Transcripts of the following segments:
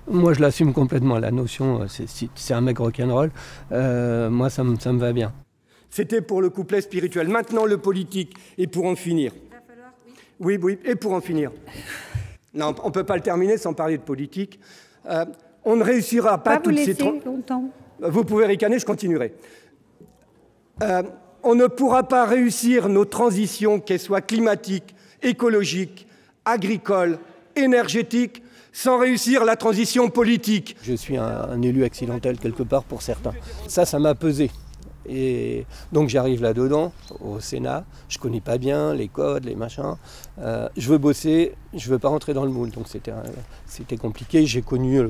Moi, je l'assume complètement, la notion, c'est un mec rock'n'roll. Moi, ça me va bien. C'était pour le couplet spirituel. Maintenant, le politique. Et pour en finir. Il va falloir, oui. Oui, et pour en finir. Non, on ne peut pas le terminer sans parler de politique. On ne réussira pas toutes ces... longtemps. Vous pouvez ricaner, je continuerai. On ne pourra pas réussir nos transitions, qu'elles soient climatiques, écologiques, agricoles, énergétiques, sans réussir la transition politique. Je suis un élu accidentel quelque part pour certains. Ça m'a pesé. Et donc j'arrive là-dedans, au Sénat, je connais pas bien les codes, les machins. Je veux bosser, je veux pas rentrer dans le moule, donc c'était compliqué. J'ai connu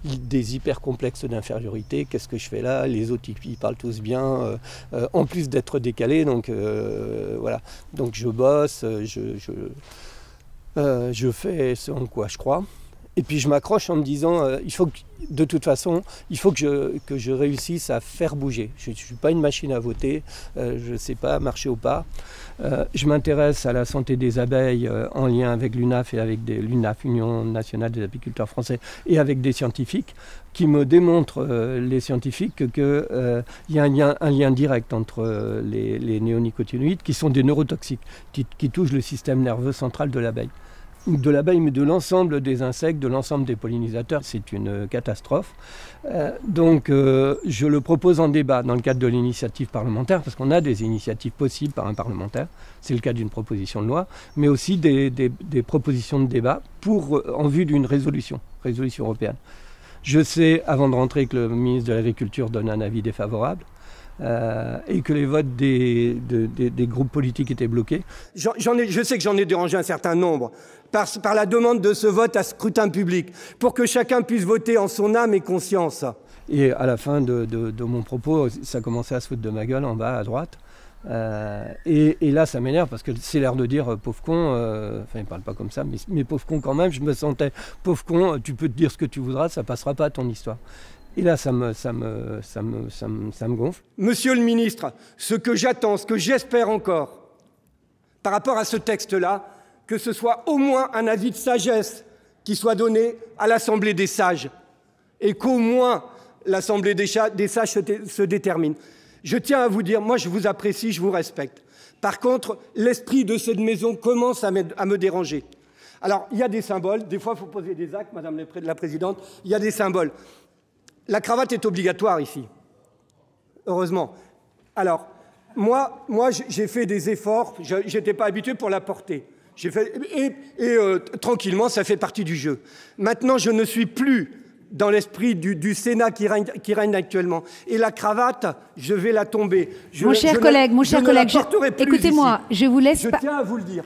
des hyper complexes d'infériorité. Qu'est-ce que je fais là? Les autres ils parlent tous bien, en plus d'être décalés, donc voilà. Donc je bosse, je fais ce en quoi je crois. Et puis je m'accroche en me disant, de toute façon, il faut que je réussisse à faire bouger. Je ne suis pas une machine à voter, je ne sais pas marcher au pas. Je m'intéresse à la santé des abeilles en lien avec l'UNAF et avec l'UNAF, Union nationale des apiculteurs français, et avec des scientifiques qui me démontrent, les scientifiques, qu'il y a un lien direct entre les néonicotinoïdes, qui sont des neurotoxiques, qui touchent le système nerveux central de l'abeille. De l'abeille, mais de l'ensemble des insectes, de l'ensemble des pollinisateurs. C'est une catastrophe. Donc je le propose en débat dans le cadre de l'initiative parlementaire, parce qu'on a des initiatives possibles par un parlementaire, c'est le cas d'une proposition de loi, mais aussi des propositions de débat en vue d'une résolution européenne. Je sais, avant de rentrer, que le ministre de l'Agriculture donne un avis défavorable. Et que les votes des groupes politiques étaient bloqués. Je sais que j'en ai dérangé un certain nombre par la demande de ce vote à scrutin public, pour que chacun puisse voter en son âme et conscience. Et à la fin de mon propos, ça commençait à se foutre de ma gueule en bas à droite. Et là, ça m'énerve parce que c'est l'air de dire pauvre con, enfin, il ne parle pas comme ça, mais pauvre con quand même, je me sentais pauvre con, tu peux te dire ce que tu voudras, ça ne passera pas à ton histoire. Et là, ça me gonfle. Monsieur le ministre, ce que j'attends, ce que j'espère encore, par rapport à ce texte-là, que ce soit au moins un avis de sagesse qui soit donné à l'Assemblée des sages, et qu'au moins l'Assemblée des sages se détermine. Je tiens à vous dire, moi je vous apprécie, je vous respecte. Par contre, l'esprit de cette maison commence à me déranger. Alors, il y a des symboles, des fois il faut poser des actes, Madame la Présidente, il y a des symboles. La cravate est obligatoire ici, heureusement. Alors, moi j'ai fait des efforts, je n'étais pas habitué pour la porter. Tranquillement, ça fait partie du jeu. Maintenant, je ne suis plus dans l'esprit du Sénat qui règne actuellement. Et la cravate, je vais la tomber. Mon cher collègue, écoutez-moi, je vous laisse... Je tiens à vous le dire.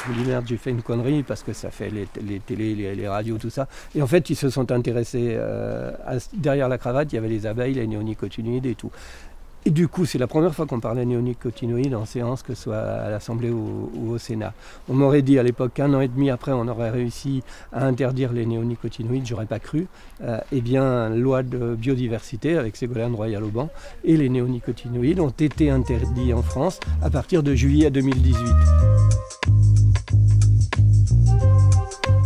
Je me dis merde, j'ai fait une connerie parce que ça fait les télés, les radios, tout ça. Et en fait, ils se sont intéressés derrière la cravate, il y avait les abeilles, les néonicotinoïdes et tout. Et du coup, c'est la première fois qu'on parlait néonicotinoïdes en séance, que ce soit à l'Assemblée ou au Sénat. On m'aurait dit à l'époque qu'1 an et demi après, on aurait réussi à interdire les néonicotinoïdes, j'aurais pas cru. Eh bien, loi de biodiversité avec Ségolène Royal-Auban, et les néonicotinoïdes ont été interdits en France à partir de juillet 2018.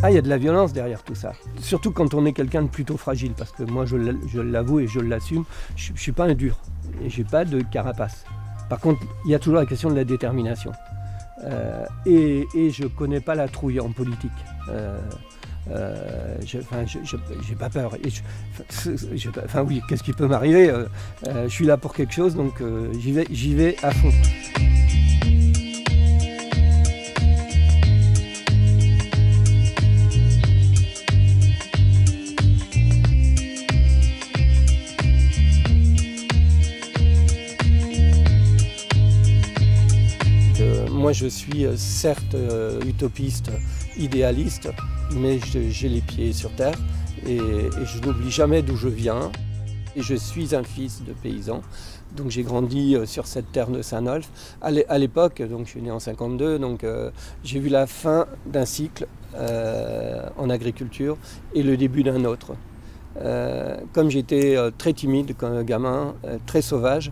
Ah, il y a de la violence derrière tout ça. Surtout quand on est quelqu'un de plutôt fragile, parce que moi, je l'avoue et je l'assume, je ne suis pas un dur, et je n'ai pas de carapace. Par contre, il y a toujours la question de la détermination. Et je ne connais pas la trouille en politique. J'ai pas peur. Enfin oui, qu'est-ce qui peut m'arriver? Je suis là pour quelque chose, donc j'y vais à fond. Moi, je suis certes utopiste, idéaliste, mais j'ai les pieds sur terre et je n'oublie jamais d'où je viens. Et je suis un fils de paysan, donc j'ai grandi sur cette terre de Saint-Nolff. À l'époque, donc je suis né en 52, donc j'ai vu la fin d'un cycle en agriculture et le début d'un autre. Comme j'étais très timide comme gamin, très sauvage,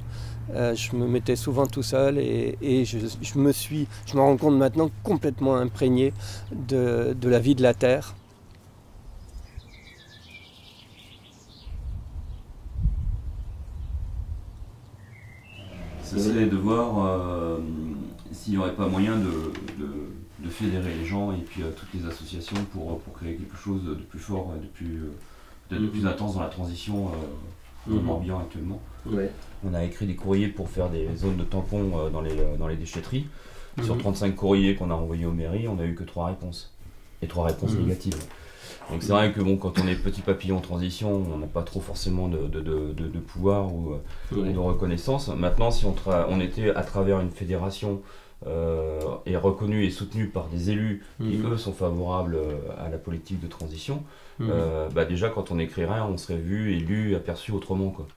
je me mettais souvent tout seul et je me rends compte maintenant complètement imprégné de la vie de la terre. Ça serait de voir s'il n'y aurait pas moyen de fédérer les gens et puis toutes les associations pour créer quelque chose de plus fort, de plus intense dans la transition Morbihan actuellement. Ouais. On a écrit des courriers pour faire des zones de tampons dans les déchetteries. Sur 35 courriers qu'on a envoyés aux mairies, on n'a eu que 3 réponses. Et 3 réponses négatives. Donc c'est vrai que bon, quand on est petit papillon en transition, on n'a pas trop forcément de pouvoir ou de reconnaissance. Maintenant, si on était à travers une fédération et reconnu et soutenu par des élus qui eux sont favorables à la politique de transition, déjà quand on écrirait, on serait vu, élu, aperçu autrement, quoi.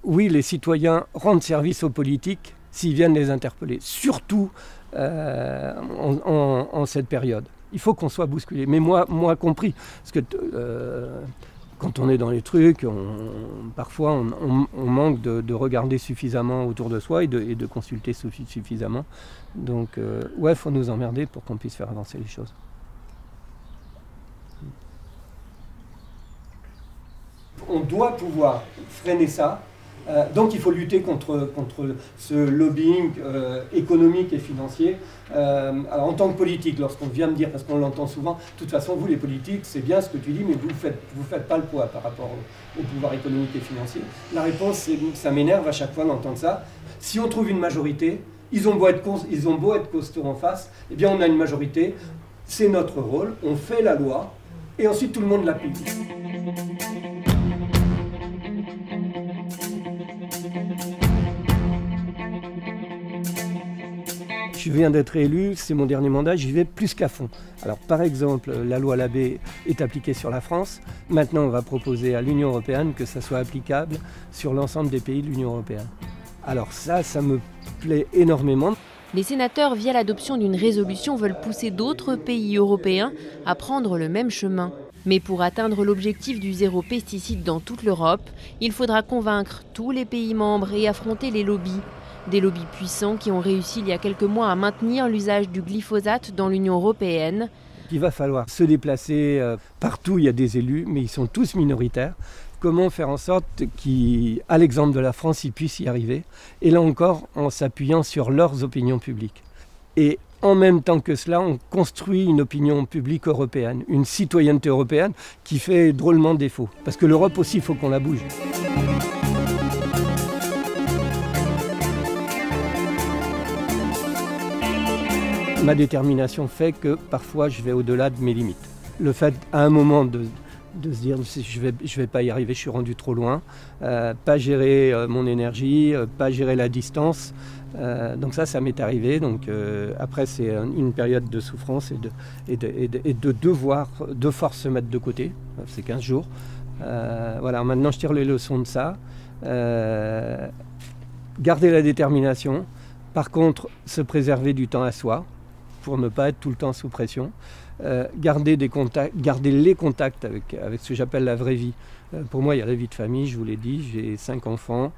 Oui, les citoyens rendent service aux politiques s'ils viennent les interpeller, surtout en cette période. Il faut qu'on soit bousculé, mais moi compris, parce que quand on est dans les trucs, parfois on manque de regarder suffisamment autour de soi et de consulter suffisamment. Donc ouais, il faut nous emmerder pour qu'on puisse faire avancer les choses. On doit pouvoir freiner ça. Donc il faut lutter contre ce lobbying économique et financier. Alors, en tant que politique, lorsqu'on vient me dire, parce qu'on l'entend souvent, de toute façon vous les politiques, c'est bien ce que tu dis, mais vous faites pas le poids par rapport au pouvoir économique et financier. La réponse, c'est ça m'énerve à chaque fois d'entendre ça. Si on trouve une majorité, ils ont beau être costauds en face, eh bien on a une majorité, c'est notre rôle, on fait la loi, et ensuite tout le monde l'applique. Je viens d'être élu, c'est mon dernier mandat, j'y vais plus qu'à fond. Alors par exemple, la loi Labbé est appliquée sur la France. Maintenant, on va proposer à l'Union européenne que ça soit applicable sur l'ensemble des pays de l'Union européenne. Alors ça me plaît énormément. Les sénateurs, via l'adoption d'une résolution, veulent pousser d'autres pays européens à prendre le même chemin. Mais pour atteindre l'objectif du zéro pesticide dans toute l'Europe, il faudra convaincre tous les pays membres et affronter les lobbies. Des lobbies puissants qui ont réussi il y a quelques mois à maintenir l'usage du glyphosate dans l'Union européenne. Il va falloir se déplacer partout, il y a des élus, mais ils sont tous minoritaires. Comment faire en sorte qu'à l'exemple de la France, ils puissent y arriver? Et là encore, en s'appuyant sur leurs opinions publiques. Et en même temps que cela, on construit une opinion publique européenne, une citoyenneté européenne qui fait drôlement défaut. Parce que l'Europe aussi, il faut qu'on la bouge. Ma détermination fait que parfois je vais au-delà de mes limites. Le fait à un moment de se dire je vais pas y arriver, je suis rendu trop loin, pas gérer mon énergie, pas gérer la distance. Donc ça m'est arrivé. Donc après c'est une période de souffrance et de devoir de force se mettre de côté. C'est 15 jours. Voilà, maintenant je tire les leçons de ça. Garder la détermination. Par contre, se préserver du temps à soi, pour ne pas être tout le temps sous pression, garder les contacts avec ce que j'appelle la vraie vie. Pour moi, il y a la vie de famille, je vous l'ai dit, j'ai 5 enfants,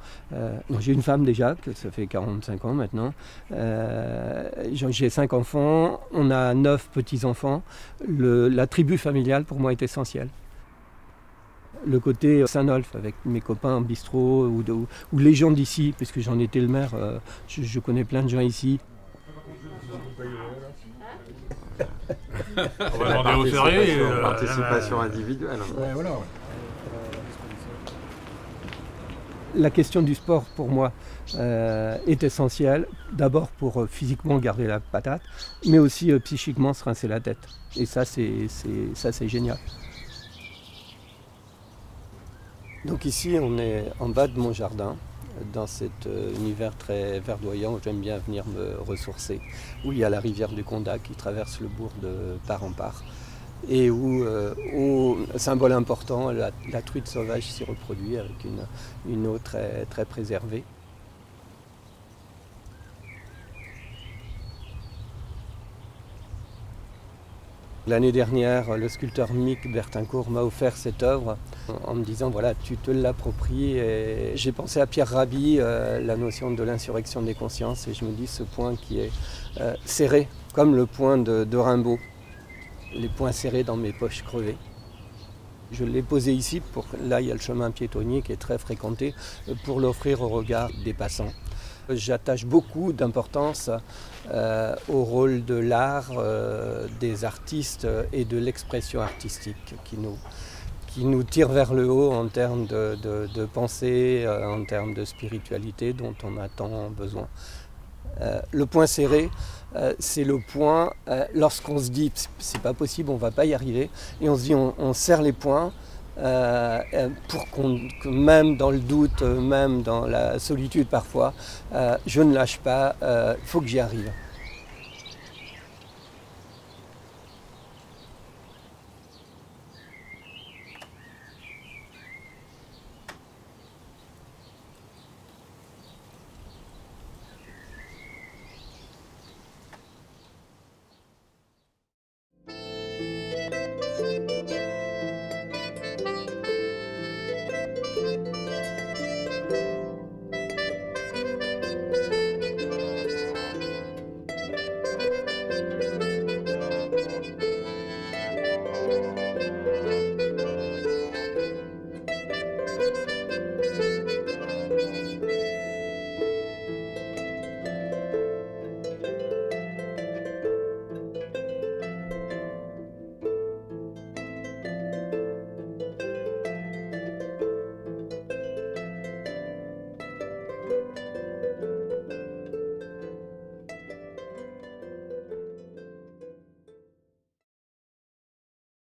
j'ai une femme déjà, que ça fait 45 ans maintenant, j'ai 5 enfants, on a 9 petits-enfants, la tribu familiale pour moi est essentielle. Le côté Saint-Nolff avec mes copains en bistrot ou les gens d'ici, puisque j'en étais le maire, je connais plein de gens ici. On va demander au férié. Participation individuelle. Ouais, voilà. La question du sport pour moi est essentielle. D'abord pour physiquement garder la patate, mais aussi psychiquement se rincer la tête. Et ça c'est génial. Donc ici on est en bas de mon jardin, dans cet univers très verdoyant où j'aime bien venir me ressourcer, où il y a la rivière du Condat qui traverse le bourg de part en part. et où, symbole important, la truite sauvage s'y reproduit avec une eau très, très préservée. L'année dernière, le sculpteur Mick Bertincourt m'a offert cette œuvre en me disant voilà, tu te l'appropries. Et j'ai pensé à Pierre Rabhi, la notion de l'insurrection des consciences, et je me dis ce point qui est serré, comme le point de Rimbaud, les poings serrés dans mes poches crevées. Je l'ai posé ici, là il y a le chemin piétonnier qui est très fréquenté, pour l'offrir au regard des passants. J'attache beaucoup d'importance au rôle de l'art, des artistes et de l'expression artistique qui nous tire vers le haut en termes de pensée, en termes de spiritualité dont on a tant besoin. Le point serré, c'est le point lorsqu'on se dit c'est pas possible, on va pas y arriver, et on se dit on serre les poings. Pour que même dans le doute, même dans la solitude parfois, je ne lâche pas, il faut que j'y arrive.